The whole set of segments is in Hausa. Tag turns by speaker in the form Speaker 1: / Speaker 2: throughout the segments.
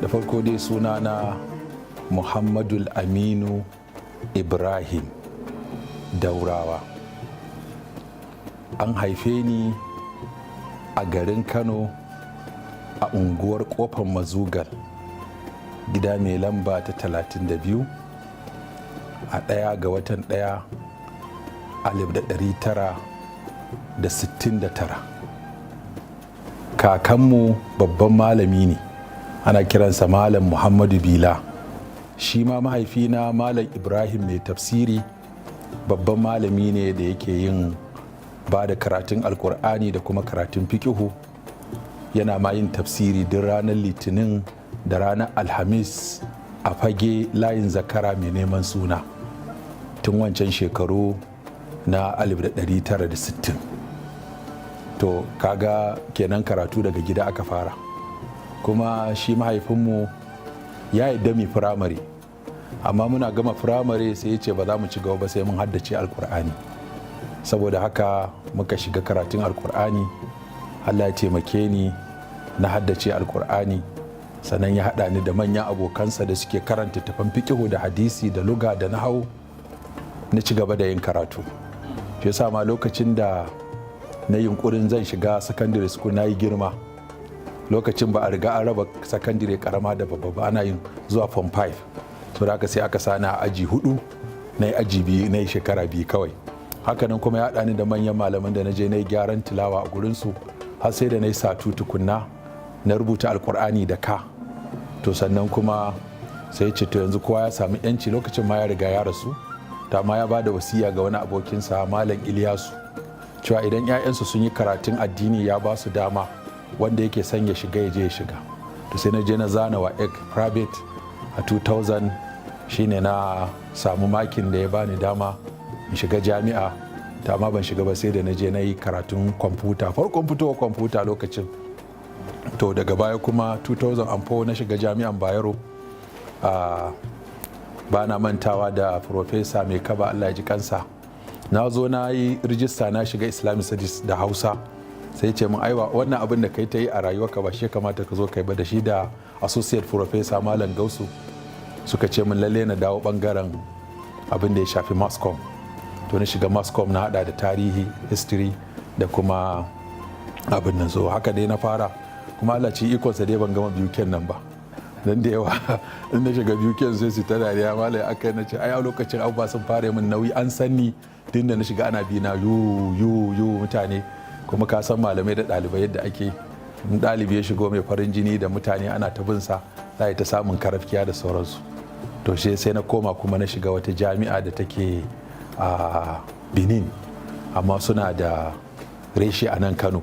Speaker 1: da farko dai suna na Muhammadu Aminu Ibrahim Daurawa. An haife ni a garin Kano a unguwar Kofar Mazugal, gida mai lamba ta 32 a 1 ga watan 1 1969. Kakanmu babban malami ne, ana kiransa Malam Muhammadu Bila. Shi ma mahaifina Malam Ibrahim mai tafsiri babban malami ne da yake yin ba da karatun alkur'ani da kuma karatun fikihu. Yana ma yin tafsiri duk ranar litinin da ranar alhamis a fage layin zakara mai neman suna tun wancan shekaru na 1960. To kaga kenan karatu daga gida aka fara, kuma shi mahaifinmu ya yi dami firamare, amma muna gama firamare sai ya ce ba za mu ci gaba ba sai mun haddace alkur'ani. Saboda haka muka shiga karatun alkur'ani. Allah ya taimake ni na haddace alkur'ani, sannan ya haɗa ni da manyan abokansa da suke karanta tafan fikihu da hadisi da luga da nahau. Na ci gaba da yin karatu. Shi yasa ma lokacin da na yunkurin zan shiga secondary school na yi girma. Lokacin ba a riga an raba secondary karama da babba ba, ana yin zuwa form 5. To da aka sai aka sani a aji 4, na yi aji 2, na yi shekara 2 kawai. Hakanan kuma ya haɗa ni da manyan malaman da na je na yi gyaran tilawa a gurinsu, har sai da na yi satu tukunna na rubuta alkur'ani da ka. To sannan kuma sai ce to yanzu kowa ya samu yanci, lokacin ma ya riga ya rasu. Ta ma ya ba da wasiya ga wani abokinsa Malam Iliyasu cewa idan 'ya'yansu sun yi karatun addini ya ba su dama, wanda yake son ya shiga ya je ya shiga. To sai na je na zana wa ek private a 2000, shine na samu makin da ya bani dama in shiga jami'a. Ta ma ban shiga ba sai da na je na yi karatun kwamfuta, farkon fitowa kwamfuta lokacin. To daga baya kuma 2004 na shiga jami'an Bayero. Ba na mantawa da Profesa mai kaba, Allah ya ji kansa. Na zo na yi rijista na shiga Islamic Studies da Hausa, sai ce mun aiwa wannan abin da kai ta yi a rayuwarka ba shi kamata ka zo kai ba, da shi da Associate Professor Malam Gausu suka ce mun lalle na dawo bangaren abin da ya shafi Mascom. To na shiga Mascom, na hada da tarihi, history da kuma abin nan. So haka dai na fara, kuma Allah ci ikonsa dai ban gama biyu nan ba. Dan da yawa in na shiga biyu sai su ta dariya, malai aka na ce ai a lokacin abubuwa sun fara min nauyi, an sanni tun da na shiga ana bi na yu mutane. Kuma ka san malamai da ɗalibai yadda ake, in ɗalibi ya shigo mai farin jini da mutane ana ta bin sa, za ta samun karafkiya da sauransu. To sai na koma kuma na shiga wata jami'a da take a Benin, amma suna da reshe a nan Kano.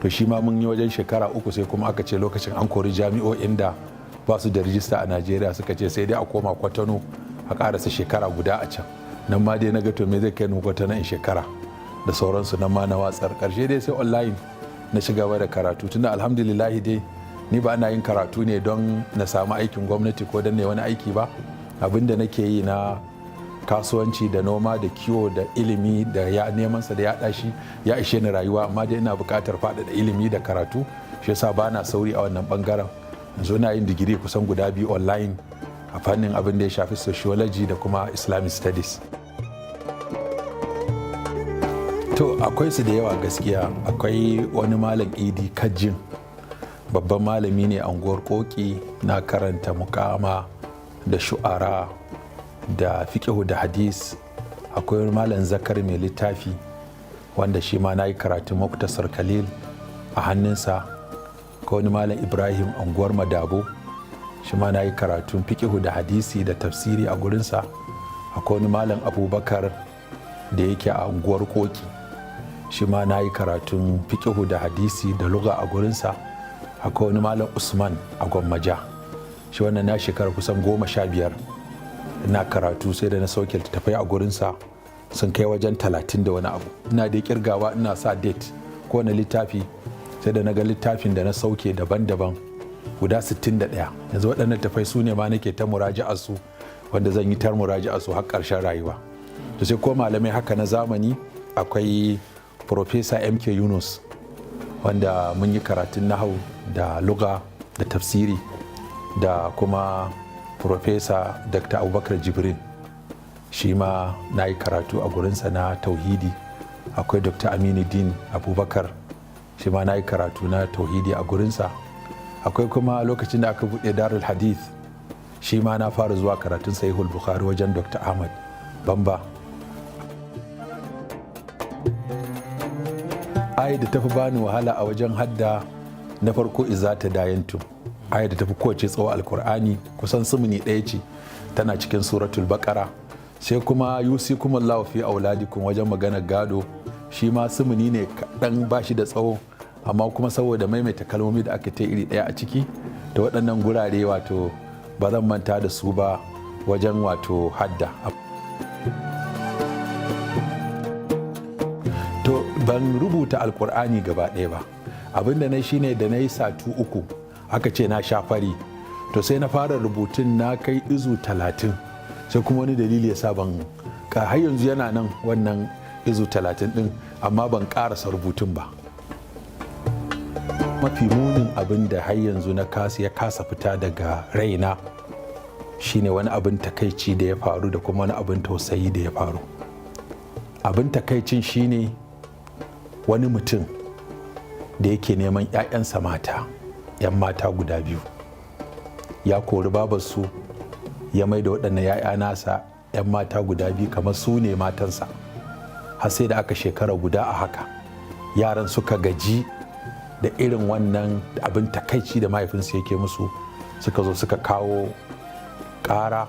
Speaker 1: To shi ma mun yi wajen shekara 3 sai kuma aka ce lokacin an kori jami'o'in da ba su da rijista a Najeriya, suka ce sai dai a koma Kwatano a karasa shekara guda a can. Nan ma dai na ga to me zai kai ni Kwatano in shekara da sauransu, nan ma na watsar. Karshe dai sai online na shiga da karatu, tunda alhamdulillah dai ni ba ana yin karatu ne don na samu aikin gwamnati ko don ne wani aiki ba. Abin da nake yi na kasuwanci da noma da kiwo da ilimi da ya neman sa da ya dashi ya ishe ni rayuwa, amma dai ina buƙatar faɗaɗa ilimi da karatu. Shi yasa ba na sauri a wannan bangaren. Yanzu na yin digiri kusan guda 2 online a fannin abin da ya shafi sociology da kuma Islamic studies. To akwai su da yawa gaskiya. Akwai wani Malam Idi Kajin, babban malami ne a unguwar Koki. Na karanta mukama da shu'ara da fiqhu da hadis. Akwai Malam Zakar mai littafi wanda shi ma na yi karatun Muktasar Khalil a hannunsa. Akwai wani Malam Ibrahim unguwar Madabo, shi ma na yi karatun fiqhu da hadisi da tafsiri a gurinsa. Akwai wani Malam Abubakar da yake a unguwar Koki, shi ma na yi karatun fiqhu da hadisi da lugha a gurinsa. Akwai wani Malam Usman a Gwammaja, shi wannan na shekara kusan 15 ina karatu, sai da na sauke littattafai a gurinsa sun kai wajen 30 da wani abu. Ina dai kirgawa, ina sa date ko wani littafi, sai da na ga littafin da na sauke daban-daban guda 61. Yanzu waɗannan littattafai su ne ma nake ta muraji'ar su, wanda zan yi tar muraji'ar su har ƙarshen rayuwa. To sai ko malamai haka na zamani, akwai Professor MK Yunus wanda mun yi karatun nahau da lugha da tafsiri da kuma Profesa Dr. Abubakar Jibrin, shi ma na yi karatu a gurinsa na tauhidi. Akwai Dr. Aminu Abubakar, shi ma na yi karatu na tauhidi a gurinsa. Akwai kuma lokacin da aka buɗe Darul Hadith, shi ma na fara zuwa karatun Sahihul Bukhari wajen Dr. Ahmad Bamba. Ayar da tafi bani wahala a wajen hadda na farko iza ta dayantum, ayar da tafi kowace tsawo Alkur'ani, kusan sumuni ɗaya ce, tana cikin suratul Baqara. Sai kuma yusikumullahu fi auladikum wajen maganar gado, shi ma sumuni ne kaɗan, ba shi da tsawo, amma kuma saboda maimaita kalmomi da aka ta iri ɗaya a ciki, da waɗannan gurare wato ba zan manta da su ba wajen wato hadda. To ban rubuta Alkur'ani gaba ɗaya ba, abinda na shine da na yi satu 3 aka ce na sha fari, to sai na fara rubutun na kai izu 30, sai kuma wani dalili ya sa ban ka, har yanzu yana nan wannan izu 30 ɗin, amma ban ƙarasa rubutun ba. Mafi munin abin da har yanzu ya kasa fita daga raina shine wani abin takaici da ya faru da kuma wani abin tausayi da ya faru. Abin takaicin shine wani mutum da yake neman 'ya'yansa mata, 'yan mata guda 2, ya kori babarsu, ya mai da waɗannan 'ya'ya nasa 'yan mata guda 2 kamar su ne matansa, har sai da aka shekara guda a haka. Yaran suka gaji da irin wannan abin takaici da mahaifinsu yake musu, suka zo suka kawo ƙara.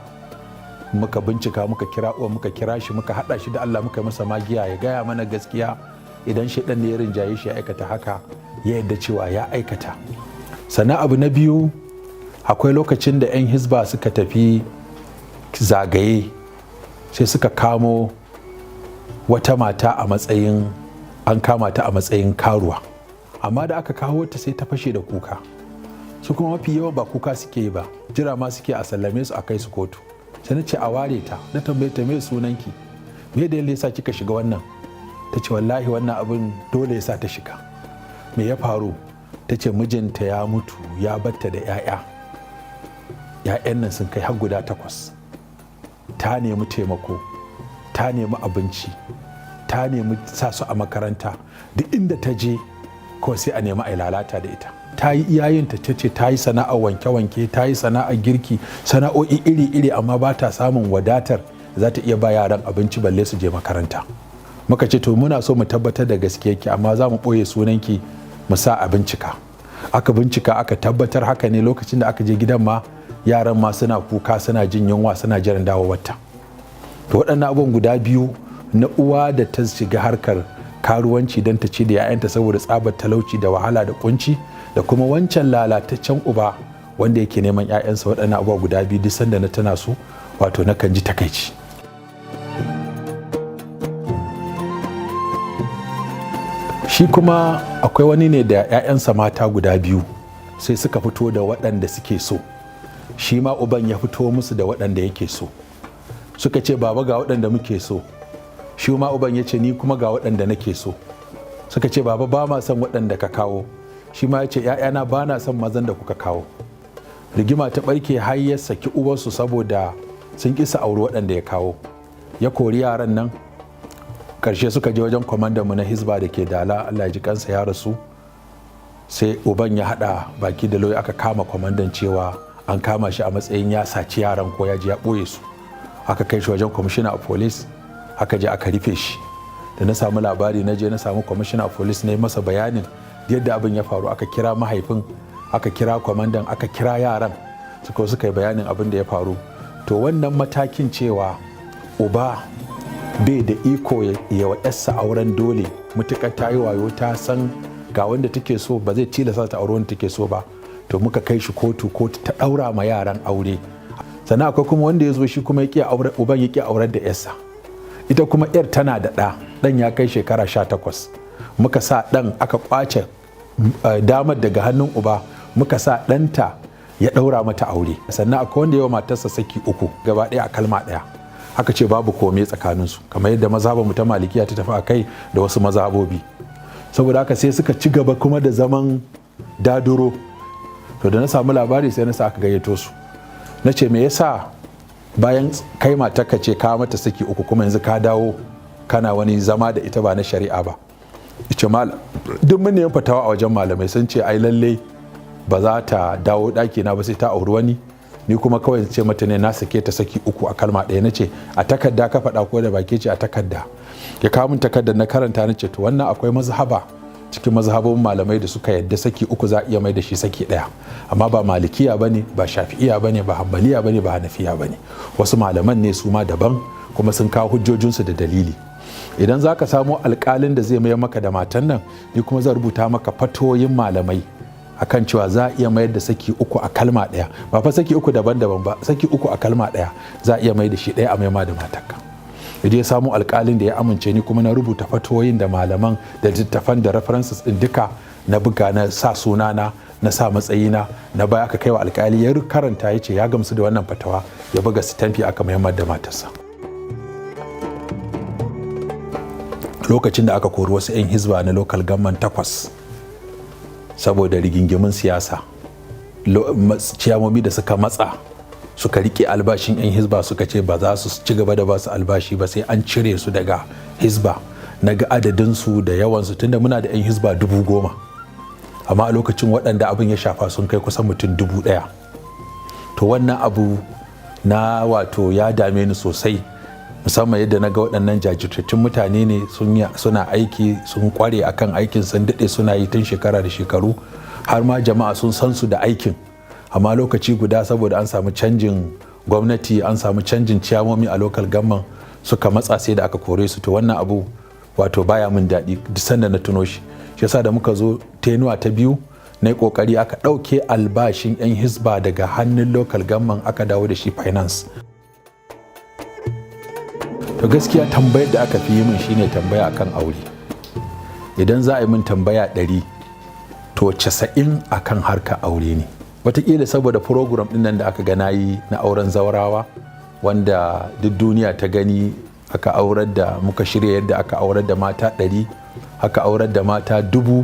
Speaker 1: Muka bincika, muka kira uwa, muka kira shi, muka haɗa shi da Allah, muka masa magiya ya gaya mana gaskiya. Idan shaidan ne ya rinjaye shi ya aikata haka, ya yadda cewa ya aikata. Sannan abu na biyu, akwai lokacin da 'yan Hizba suka tafi zagaye, sai suka kamo wata mata a matsayin, an kama ta a matsayin karuwa, amma da aka kawo ta sai ta fashe da kuka. Su kuma mafi yawan ba kuka suke yi ba, jira ma suke a sallame su a kai su kotu. Sai na ce a ware ta, na tambaye ta me sunanki, me da yasa kika shiga wannan? Ta ce wallahi wannan abin dole ya sa ta shiga. Me ya faru? Ta ce mijinta ya mutu, ya batta da 'ya'ya, 'ya'yan nan sun kai har guda 8. Ta nemi taimako, ta nemi abinci, ta nemi sa su a makaranta, duk inda ta je ko sai a nemi a lalata da ita. Ta yi iyayenta, ta ce ta yi sana'ar wanke-wanke, ta yi sana'ar girki, sana'o'i iri-iri, amma ba ta samun wadatar za ta iya ba yaran abinci balle su je makaranta. Muka ce to muna so mu tabbatar da gaskiyarki, amma za mu ɓoye sunanki mu sa a bincika. Aka bincika, aka tabbatar haka ne. Lokacin da aka je gidan ma, yaran ma suna kuka, suna jin yunwa, suna jiran dawowarta. To waɗannan abubuwan guda biyu, na uwa da ta shiga harkar karuwanci don ta ci da 'ya'yanta saboda tsabar talauci da wahala da kunci, da kuma wancan lalataccen uba wanda yake neman 'ya'yansa, waɗannan abubuwa guda biyu duk sanda na tana su wato nakan ji takaici. Shi kuma akwai wani ne da 'ya'yansa mata guda 2 sai suka fito da waɗanda suke so, shi ma uban ya fito musu da waɗanda yake so. Suka ce baba ga waɗanda muke so, shi ma uban ya ce ni kuma ga waɗanda nake so. Suka ce baba ba ma son waɗanda ka kawo, shi ma ya ce 'ya'yana ba na son mazan da kuka kawo. Rigima ta ɓarke, har ya saki uwarsu saboda sun ƙi su auri waɗanda ya kawo. Ya kori yaran nan, ƙarshe suka je wajen kwamandan mu na Hizba da ke Dala, Allah ya ji kansa ya rasu. Sai uban ya haɗa baki da lauya, aka kama kwamandan cewa an kama shi a matsayin ya saci yaran ko ya je ya ɓoye su. Aka kai shi wajen kwamishina a police, aka je aka rufe shi. Da na samu labari, na je na samu kwamishina a police, na yi masa bayanin yadda abin ya faru. Aka kira mahaifin, aka kira kwamandan, aka kira yaran, suka yi bayanin abin da ya faru. To wannan matakin cewa uba bai da iko ya wa yarsa auren dole, mutukar ta yi wayo, ta san ga wanda take so, ba zai tilasta ta aure wanda take so ba. To muka kai shi kotu ta ɗaura ma yaran aure. Sannan akwai kuma wanda ya zo shi kuma uban ya ƙi aurar da yarsa. Ita kuma yar tana da ɗan ya kai shekara 18. Muka sa ɗan, aka ƙwace damar daga hannun uba, muka sa ɗanta ya ɗaura mata aure. Sannan akwai wanda yawa matarsa saki 3 gaba ɗaya a kalma ɗaya. Aka ce babu komai tsakaninsu, kamar yadda mazhabar mu ta Malikiya ta tafi a kai da wasu mazhabobi. Saboda haka sai suka ci gaba kuma da zaman daduro. to da na samu labari sai na sa aka gayyato su, na ce me yasa bayan kai matarka ce ka mata saki uku kuma yanzu ka dawo kana wani zama da ita ba na shari'a ba. Ice malam duk mun ne fatawa a wajen malamai sun ce ai lalle ba za ta dawo ɗaki na ba sai ta auri wani, ni kuma kawai ce mata ne na sake ta saki uku a kalma ɗaya. Na ce a takarda ka faɗa ko da baki? Ce a takarda. Ya kawo min takardar na karanta, na ce to wannan akwai mazhaba cikin mazhabin malamai da suka yadda saki uku za a iya mai da shi saki ɗaya, amma ba malikiya bane, ba shafi'iya bane, ba hanbaliya bane, ba hanafiya bane. Wasu malaman ne su ma daban, kuma sun kawo hujjojinsu da dalili. Idan za ka samo alƙalin da zai mayar maka da matan nan, ni kuma zan rubuta maka fatoyin malamai akan cewa za a iya mayar da saki uku a kalma ɗaya, ba fa saki uku daban-daban ba, saki uku a kalma ɗaya za a iya mai da shi ɗaya a maima da matarka. Idan ya samu alƙalin da ya amince, ni kuma na rubuta fatoyin da malaman da littattafan da references ɗin duka na buga, na sa sunana, na sa matsayina, na baya aka kai wa alƙali ya karanta, ya ce ya gamsu da wannan fatawa, ya buga sitamfi aka maimar da matarsa. Lokacin da aka kori wasu 'yan hizba na local government 8 saboda rigingimin siyasa, ciyamomi da suka matsa suka rike albashin 'yan hizba suka ce ba za su ci gaba da ba su albashi ba sai an cire su daga hizba. Na ga adadinsu da yawansu, tunda muna da 'yan hizba 10,000, amma a lokacin waɗanda abin ya shafa sun kai kusan mutum 1,000. To wannan abu na wato ya dame ni sosai, musamman yadda na ga waɗannan jajirtattun mutane ne suna aiki, sun kware akan aikin, sun daɗe suna yi tun shekara da shekaru, har ma jama'a sun san su da aikin, amma lokaci guda saboda an samu canjin gwamnati, an samu canjin ciyamomi a local government, suka matsa sai da aka kore su. To wannan abu wato baya min daɗi duk sanda na tuno shi. Shi yasa da muka zo tenuwa ta biyu, na yi ƙoƙari aka ɗauke albashin 'yan hisba daga hannun local government aka dawo da shi finance. To gaskiya tambayar da aka fi yi min shine tambaya akan aure. Idan za a yi min tambaya 100, to 90 akan harka aure ne. Wataƙila saboda program ɗin nan da aka ga nayi na auren zaurawa, wanda duk duniya ta gani, aka aurar da, muka shirya yadda aka aurar da mata 100, aka aurar da mata 1000,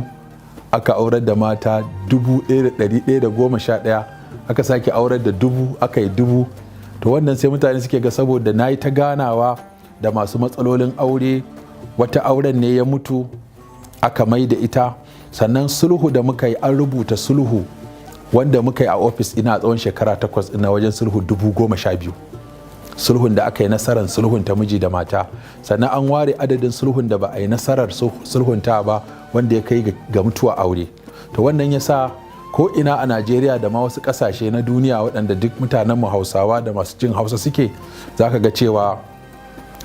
Speaker 1: aka aurar da mata 1111, aka sake aurar da 1000, aka yi 1000. To wannan sai mutane suke ga saboda nayi ta ganawa da masu matsalolin aure, wata auren ne ya mutu aka mai da ita, sannan sulhu da muka yi, an rubuta sulhu wanda muka yi a ofis ina tsawon shekara 8 ina wajen sulhu 12,000. Sulhun da aka yi nasarar sulhunta miji da mata, sannan an ware adadin sulhun da ba a yi nasarar sulhunta ba wanda ya kai ga mutuwa aure. To wannan ya sa ko ina a Najeriya da ma wasu ƙasashe na duniya waɗanda duk mutanenmu Hausawa da masu jin Hausa suke, za ka ga cewa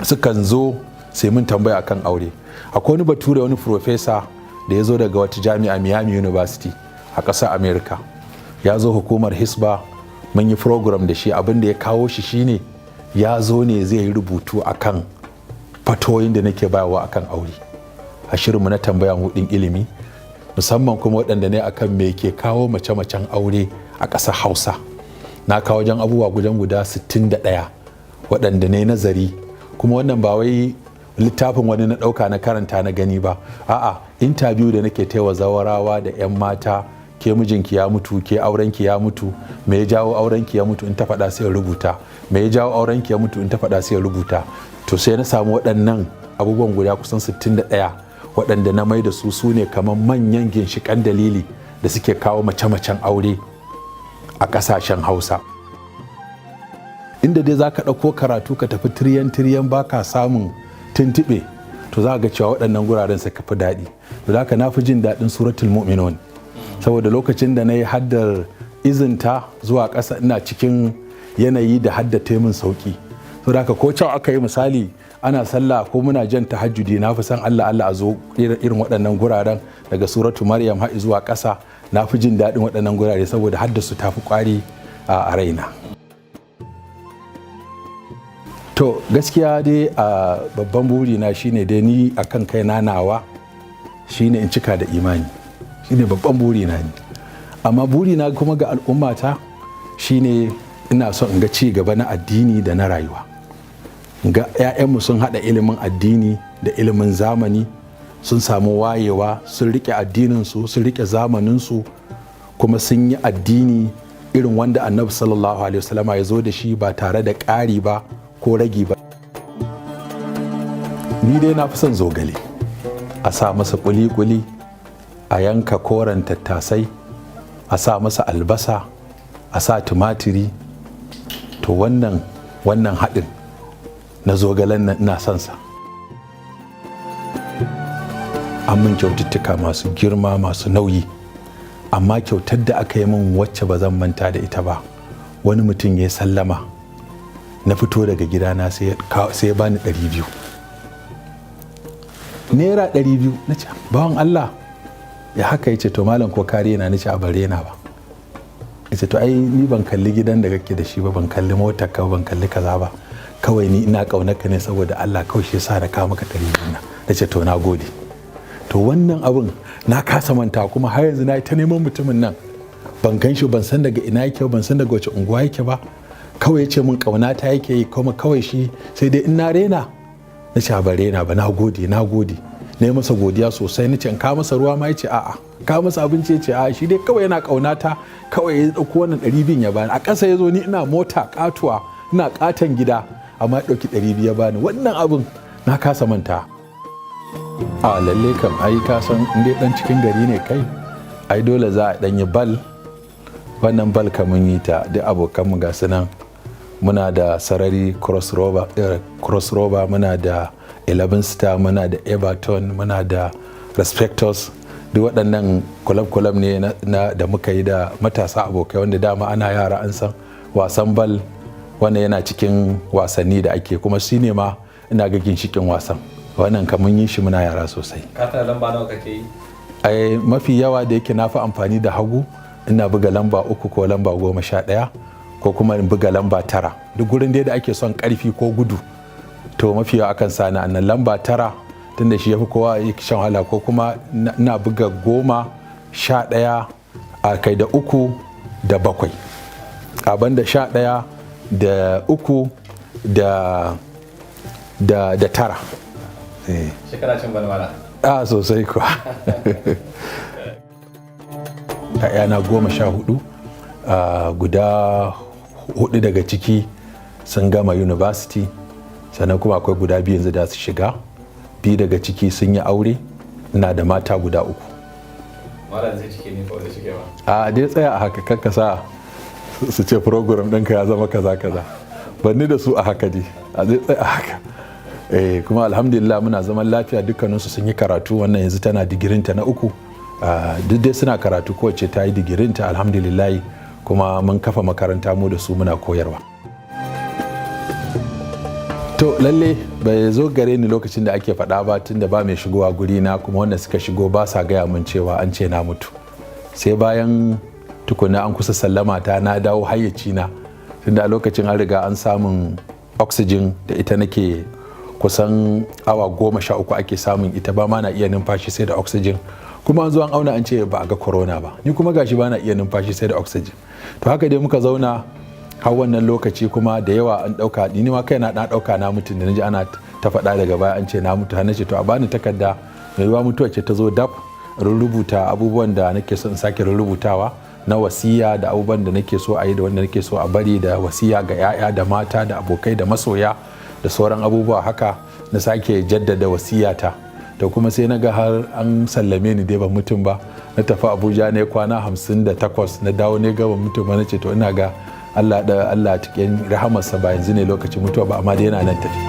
Speaker 1: sukan zo sai mun tambaya akan aure. Akwai wani bature, wani profesa da ya zo daga wata jami'a, Miami University a ƙasar America, ya zo hukumar hisba, mun yi program da shi. Abin da ya kawo shi shine ya zo ne zai yi rubutu akan fatoyin da nake bayarwa akan aure a shirinmu na tambaya hudin ilimi, musamman kuma waɗanda ne akan me ke kawo mace-macen aure a ƙasar Hausa. Na kawo wajen abubuwa guda 61 waɗanda ne nazari, kuma wannan ba wai littafin wani na ɗauka na karanta na gani ba, a'a interview da nake taiwa zawarawa da 'yan mata. Ke mijinki ya mutu, ke aurenki ya mutu, me ya jawo aurenki ya mutu, in ta faɗa sai rubuta, me ya jawo aurenki ya mutu, in ta faɗa sai rubuta. To sai na samu waɗannan abubuwan guda kusan 61 waɗanda na mai da su ne kamar manyan ginshiƙan dalili da suke kawo mace-macen aure a ƙasashen Hausa. Inda dai za ka ɗauko karatu ka tafi tiriyan ba ka samun tuntuɓe, to za ga cewa waɗannan guraren suka fi daɗi. To za ka na fi jin daɗin suratul mu'minun, saboda lokacin da na yi haddar izinta zuwa ƙasa ina cikin yanayi da haddata min sauƙi. To da ko can aka yi misali ana sallah ko muna jan tahajjudi, na fi san Allah a zo irin waɗannan guraren daga suratu Maryam har zuwa ƙasa. Na fi jin daɗin waɗannan gurare saboda haddasu ta fi ƙwari a raina. To gaskiya dai a babban burina shine dai ni akan kai nawa shine in cika da imani, shine babban burina ne. Amma burina kuma ga al'ummata shine ina son in ga ci gaba na addini da na rayuwa. Ga 'ya'yanmu sun haɗa ilimin addini da ilimin zamani, sun samu wayewa, sun riƙe addininsu, sun riƙe zamaninsu, kuma sun yi addini irin wanda annabi sallallahu alaihi wasallama ya zo da shi ba tare da ƙari ba ko ragi ba. Ni dai na fi son zogale, a sa masa kuli-kuli, a yanka koren tattasai, a sa masa albasa, a sa tumatiri. To wannan haɗin na zogalen nan ina son sa. An min kyaututtuka masu girma masu nauyi, amma kyautar da aka yi min wacce ba zan manta da ita ba, wani mutum ya sallama, na fito daga gidana sai ya bani 200 naira 200. na ce bawan Allah ya haka, ya ce to malam ko kare na, nace a bare na ba. Ya ce to ai ni ban kalli gidan da kake da shi ba, ban kalli motar ka, ban kalli kaza ba, kawai ni ina kaunar ka ne saboda Allah, kawai shi yasa na kawo maka 200 na. Nace to na gode. To wannan abun na kasa manta, kuma har yanzu na yi ta neman mutumin nan, ban gan shi, ban san daga ina yake, ban san daga wace unguwa yake ba. Kawai ya ce min kaunata yake yi, kuma kawai shi sai dai in na rena. Na ce ba rena ba, na gode. Na yi masa godiya sosai. Na ce in ka masa ruwa ma, ya ce a'a. Ka masa abinci, ya ce a'a, shi dai kawai yana kaunata, kawai ya ɗauko wannan 200 ya bani. A ƙasa ya zo, ni ina mota katuwa, ina katon gida, amma ya ɗauki 200 ya bani. Wannan abun na kasa manta. A lalle kam, ai ka san in dai dan cikin gari ne kai, ai dole za a dan yi bal. Wannan bal kamun yi ta duk abokanmu ga su nan. Muna da sarari crossrover, muna da 11 star, muna da Everton, muna da respectors. Duk waɗannan kulab ne da muka yi da matasa abokai, wanda dama ana yara an san wasan bal wannan yana cikin wasanni da ake, kuma shi ne ma ina ga ginshikin wasan. Wannan kamun yi shi muna yara sosai.
Speaker 2: Kata lamba nawa kake yi?
Speaker 1: Ai mafi yawa da yake na fi amfani da hagu, ina buga lamba 3 ko lamba 11, ko kuma in buga lamba 9. Duk gurin da ake son karfi ko gudu, to mafi yawa akan sani a nan lamba 9, tunda shi yafi kowa yake shan wahala, ko kuma ina buga 10, 11, a kai da 3 da 7. Abin da 11 da 3 da 9.
Speaker 2: Shekara cin balmala.
Speaker 1: A sosai kuwa. ‘Ya'yana 14, guda 4 daga ciki sun gama university, sannan kuma akwai guda 2 yanzu da su shiga. 2 daga ciki sun yi aure, ina da mata guda 3.
Speaker 2: Malam zai cike ne ko da cike ba?
Speaker 1: A dai tsaya a haka, kakka sa su ce program ɗinka ya zama kaza. Banni da su a haka dai, a dai tsaya a haka. Kuma alhamdulillah muna zaman lafiya, dukkaninsu sun yi karatu. Wannan yanzu tana digirinta na 3, duk dai suna karatu, kowace ta yi digirinta alhamdulillah, kuma mun kafa makaranta mu da su muna koyarwa. To lalle bai zo gare ni lokacin da ake faɗa ba, tun da ba mai shigowa guri na, kuma wanda suka shigo ba sa gaya min cewa an ce na mutu. Sai bayan tukuna an kusa sallama ta, na dawo hayyaci na, tunda a lokacin an riga an samun oxygen da ita nake kusan awa 13 ake samun ita, ba ma na iya numfashi sai da oxygen. Kuma an zo an auna an ce ba a ga corona ba, ni kuma gashi ba na iya numfashi sai da oxygen. To haka dai muka zauna har wannan lokaci, kuma da yawa an dauka, ni ma kaina na dauka na mutu, da naji ana ta faɗa daga baya an ce na mutu. Har nace to a bani takarda mai yiwa mutuwa ce ta zo dab, rubuta abubuwan da nake so in sake rubutawa na wasiya, da abubuwan da nake so a yi da wanda nake so a bari, da wasiya ga 'ya'ya da mata da abokai da masoya da sauran abubuwa. Haka na sake jaddada wasiyata. Da kuma sai na ga har an sallame ni dai ban mutum ba, na tafi Abuja ne kwana 58, na dawo ne ga ban mutum ba. Na ce to ina ga Allah cikin rahamarsa ba yanzu ne lokacin mutuwa ba, amma dai yana nan tafi.